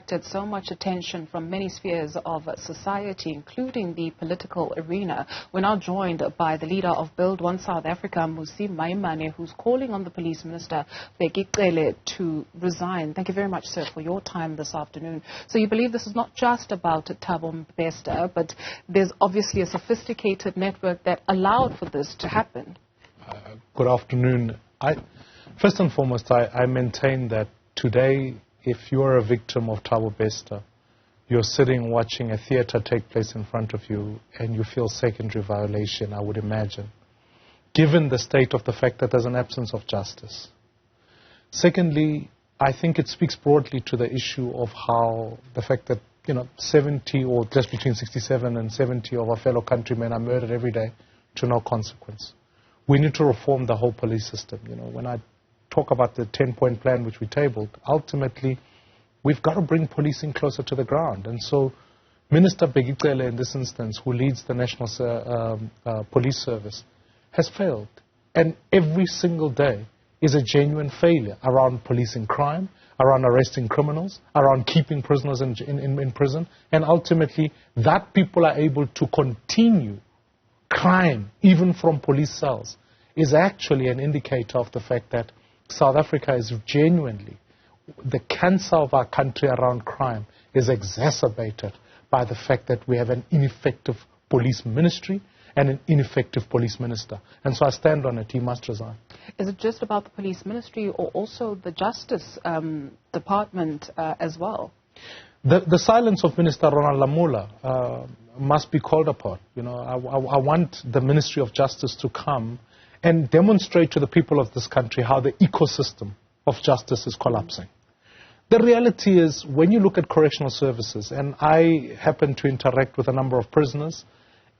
attracted so much attention from many spheres of society, including the political arena. We're now joined by the leader of Build One South Africa, Maimane, who's calling on the police minister, Bheki Cele, to resign. Thank you very much, sir, for your time this afternoon. So you believe this is not just about Thabo Bester, but there's obviously a sophisticated network that allowed for this to happen. Good afternoon. First and foremost, I maintain that today, if you're a victim of Thabo Bester, you're sitting watching a theater take place in front of you and you feel secondary violation, I would imagine, given the state of the fact that there's an absence of justice. Secondly, I think it speaks broadly to the issue of how the fact that 70 or just between 67 and 70 of our fellow countrymen are murdered every day to no consequence. We need to reform the whole police system. When I talk about the 10-point plan which we tabled, ultimately we've got to bring policing closer to the ground. And so Minister Bheki Cele, in this instance, who leads the National Police Service, has failed. And every single day is a genuine failure around policing crime, around arresting criminals, around keeping prisoners in prison. And ultimately, that people are able to continue crime, even from police cells, is actually an indicator of the fact that South Africa is genuinely, the cancer of our country around crime is exacerbated by the fact that we have an ineffective police ministry and an ineffective police minister. And so I stand on it, he must resign. Is it just about the police ministry or also the justice department as well? The silence of Minister Ronald Lamola must be called upon. I want the Ministry of Justice to come and demonstrate to the people of this country how the ecosystem of justice is collapsing. The reality is, when you look at correctional services, and I happen to interact with a number of prisoners,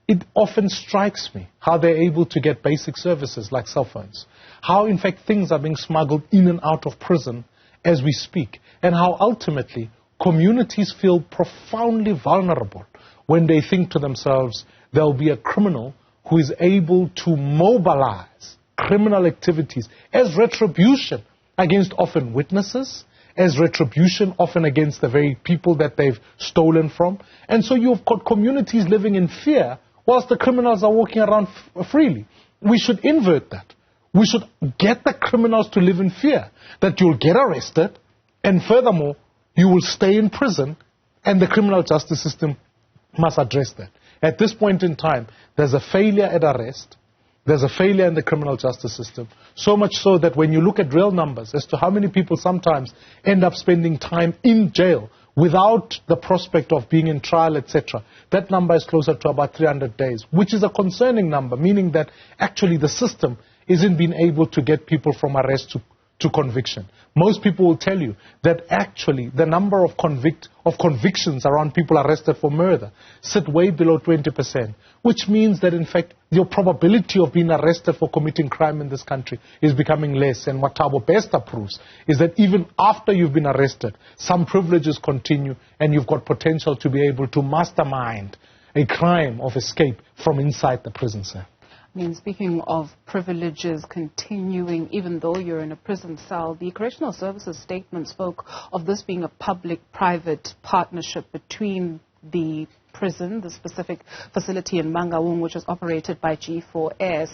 it often strikes me how they're able to get basic services like cell phones, how in fact things are being smuggled in and out of prison as we speak, and how ultimately communities feel profoundly vulnerable when they think to themselves there'll be a criminal who is able to mobilize criminal activities as retribution against often witnesses, as retribution often against the very people that they've stolen from. And so you've got communities living in fear whilst the criminals are walking around freely. We should invert that. We should get the criminals to live in fear, that you'll get arrested, and furthermore, you will stay in prison, and the criminal justice system must address that. At this point in time, there's a failure at arrest, there's a failure in the criminal justice system, so much so that when you look at real numbers as to how many people sometimes end up spending time in jail without the prospect of being in trial, etc., that number is closer to about 300 days, which is a concerning number, meaning that actually the system isn't being able to get people from arrest to conviction. Most people will tell you that actually the number of convictions around people arrested for murder sit way below 20%, which means that in fact your probability of being arrested for committing crime in this country is becoming less. And what Thabo Bester proves is that even after you've been arrested, some privileges continue and you've got potential to be able to mastermind a crime of escape from inside the prison cell. Speaking of privileges continuing, even though you're in a prison cell, the Correctional Services statement spoke of this being a public-private partnership between the prison, the specific facility in Mangaung, which is operated by G4S,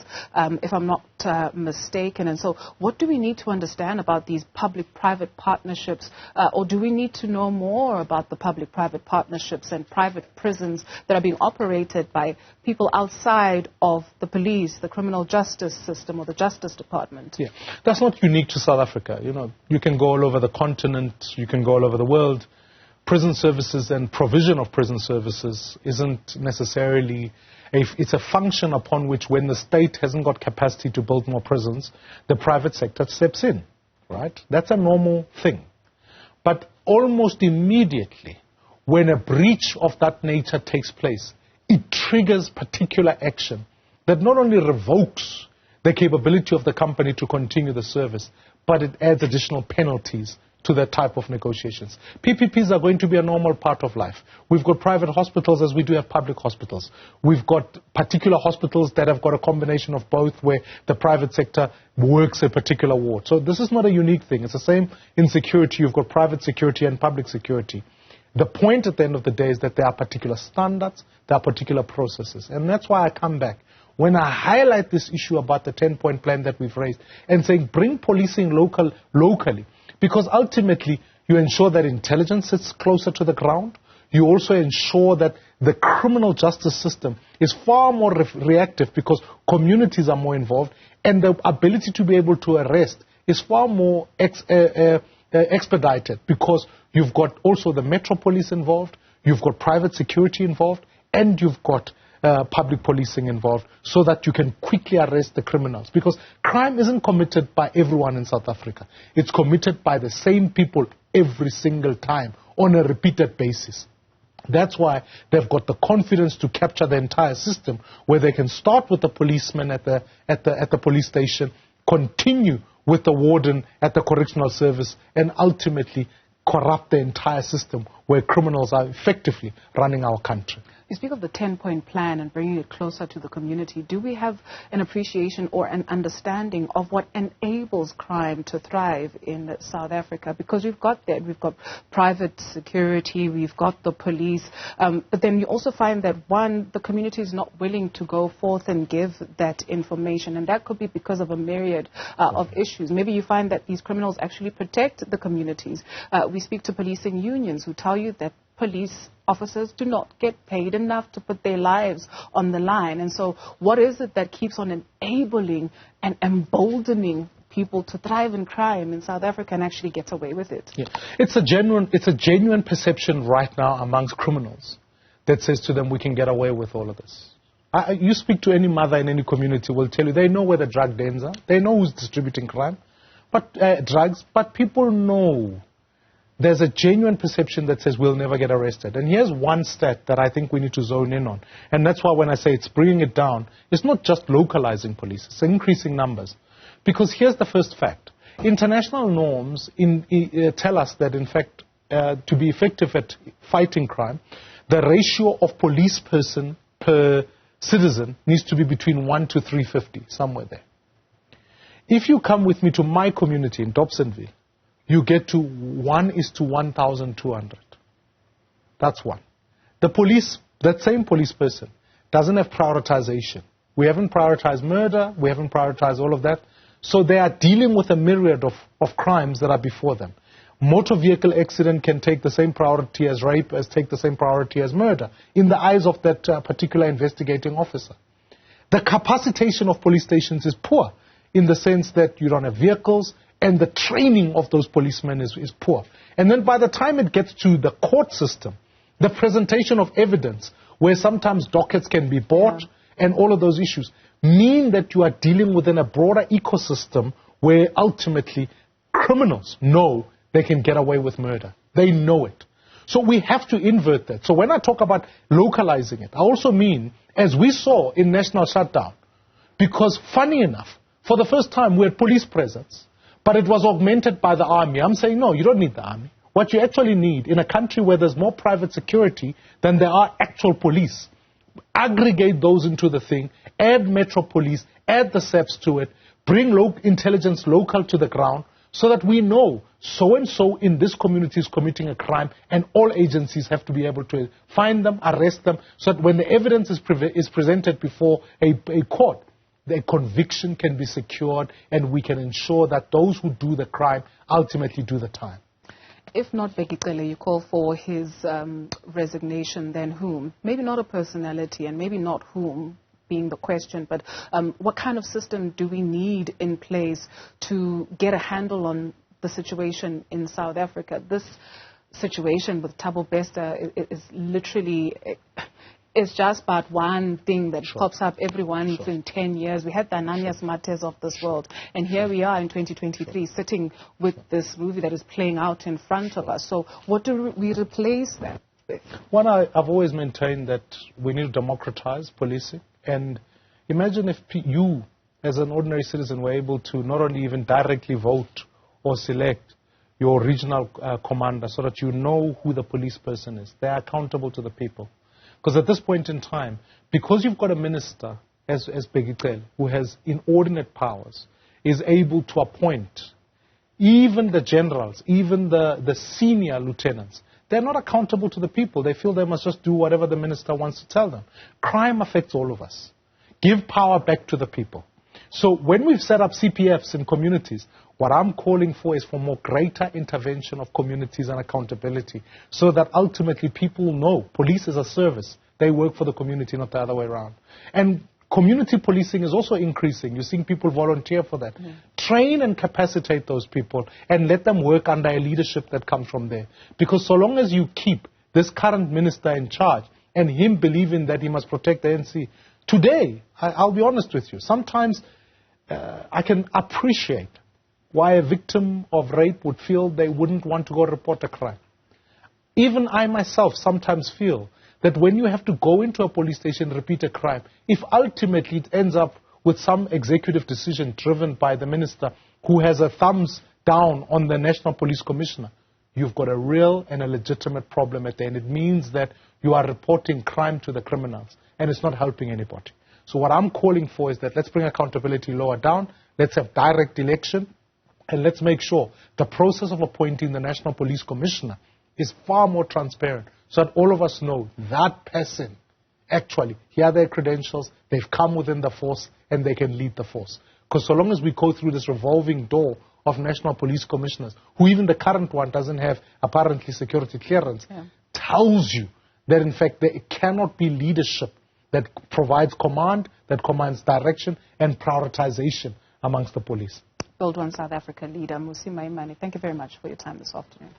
if I'm not mistaken. And so what do we need to understand about these public-private partnerships, or do we need to know more about the public-private partnerships and private prisons that are being operated by people outside of the police, the criminal justice system, or the justice department? Yeah, that's not unique to South Africa. You can go all over the continent, you can go all over the world. Prison services and provision of prison services isn't necessarily it's a function upon which, when the state hasn't got capacity to build more prisons, the private sector steps in, right? That's a normal thing. But almost immediately, when a breach of that nature takes place, it triggers particular action that not only revokes the capability of the company to continue the service, but it adds additional penalties to that type of negotiations. PPPs are going to be a normal part of life. We've got private hospitals as we do have public hospitals. We've got particular hospitals that have got a combination of both, where the private sector works a particular ward. So this is not a unique thing. It's the same in security. You've got private security and public security. The point at the end of the day is that there are particular standards, there are particular processes. And that's why I come back. When I highlight this issue about the 10-point plan that we've raised and saying bring policing locally, because ultimately you ensure that intelligence sits closer to the ground. You also ensure that the criminal justice system is far more reactive because communities are more involved, and the ability to be able to arrest is far more expedited because you've got also the Metro Police involved, you've got private security involved, and you've got public policing involved so that you can quickly arrest the criminals. Because crime isn't committed by everyone in South Africa. It's committed by the same people every single time on a repeated basis. That's why they've got the confidence to capture the entire system, where they can start with the policeman at the police station, continue with the warden at the correctional service, and ultimately corrupt the entire system where criminals are effectively running our country. You speak of the 10-point plan and bringing it closer to the community. Do we have an appreciation or an understanding of what enables crime to thrive in South Africa? Because we've got that. We've got private security, we've got the police, but then you also find that, one, the community is not willing to go forth and give that information, and that could be because of a myriad of issues. Maybe you find that these criminals actually protect the communities. We speak to policing unions who tell you that police officers do not get paid enough to put their lives on the line. And so what is it that keeps on enabling and emboldening people to thrive in crime in South Africa and actually get away with it? Yeah. It's a genuine perception right now amongst criminals that says to them, we can get away with all of this. You speak to any mother in any community will tell you they know where the drug dens are. They know who's distributing drugs, but people know. There's a genuine perception that says we'll never get arrested. And here's one stat that I think we need to zone in on. And that's why when I say it's bringing it down, it's not just localizing police, it's increasing numbers. Because here's the first fact. International norms tell us that, in fact, to be effective at fighting crime, the ratio of police person per citizen needs to be between 1 to 350, somewhere there. If you come with me to my community in Dobsonville, you get to 1:1,200. That's one. The police, that same police person, doesn't have prioritization. We haven't prioritized murder, we haven't prioritized all of that. So they are dealing with a myriad of crimes that are before them. Motor vehicle accident can take the same priority as rape, as take the same priority as murder, in the eyes of that particular investigating officer. The capacitation of police stations is poor, in the sense that you don't have vehicles, and the training of those policemen is poor. And then by the time it gets to the court system, the presentation of evidence, where sometimes dockets can be bought, and all of those issues, mean that you are dealing within a broader ecosystem where ultimately criminals know they can get away with murder. They know it. So we have to invert that. So when I talk about localizing it, I also mean, as we saw in National Shutdown, because funny enough, for the first time we had police presence, but it was augmented by the army. I'm saying, no, you don't need the army. What you actually need in a country where there's more private security than there are actual police, aggregate those into the thing, add Metro Police, add the SEPs to it, bring intelligence local to the ground, so that we know so-and-so in this community is committing a crime, and all agencies have to be able to find them, arrest them, so that when the evidence is presented before a court, the conviction can be secured, and we can ensure that those who do the crime ultimately do the time. If not Bheki Cele, you call for his resignation, then whom? Maybe not a personality, and maybe not whom being the question, but what kind of system do we need in place to get a handle on the situation in South Africa? This situation with Thabo Bester is literally... It's just but one thing that pops up every once in 10 years. We had the Ananias Mates of this world, and here we are in 2023 sitting with this movie that is playing out in front of us. So what do we replace that with? One, I've always maintained that we need to democratize policing. And imagine if you, as an ordinary citizen, were able to not only even directly vote or select your regional commander so that you know who the police person is. They are accountable to the people. Because at this point in time, because you've got a minister, as Bheki Cele, who has inordinate powers, is able to appoint even the generals, even the senior lieutenants. they're not accountable to the people. They feel they must just do whatever the minister wants to tell them. Crime affects all of us. Give power back to the people. So when we've set up CPFs in communities, what I'm calling for is for more greater intervention of communities and accountability, so that ultimately people know police is a service. They work for the community, not the other way around. And community policing is also increasing. You're seeing people volunteer for that. Train and capacitate those people and let them work under a leadership that comes from there. Because so long as you keep this current minister in charge and him believing that he must protect the NC, today, I'll be honest with you, sometimes I can appreciate why a victim of rape would feel they wouldn't want to go report a crime. Even I myself sometimes feel that when you have to go into a police station and repeat a crime, if ultimately it ends up with some executive decision driven by the minister who has a thumbs down on the National Police Commissioner, you've got a real and a legitimate problem at the end. It means that you are reporting crime to the criminals, and it's not helping anybody. So what I'm calling for is that let's bring accountability lower down, let's have direct election, and let's make sure the process of appointing the National Police Commissioner is far more transparent, so that all of us know that person, actually, here are their credentials, they've come within the force, and they can lead the force. Because so long as we go through this revolving door of National Police Commissioners, who even the current one doesn't have apparently security clearance, tells you that in fact there cannot be leadership that provides command, that commands direction and prioritization amongst the police. Build One South Africa leader, Maimane, thank you very much for your time this afternoon.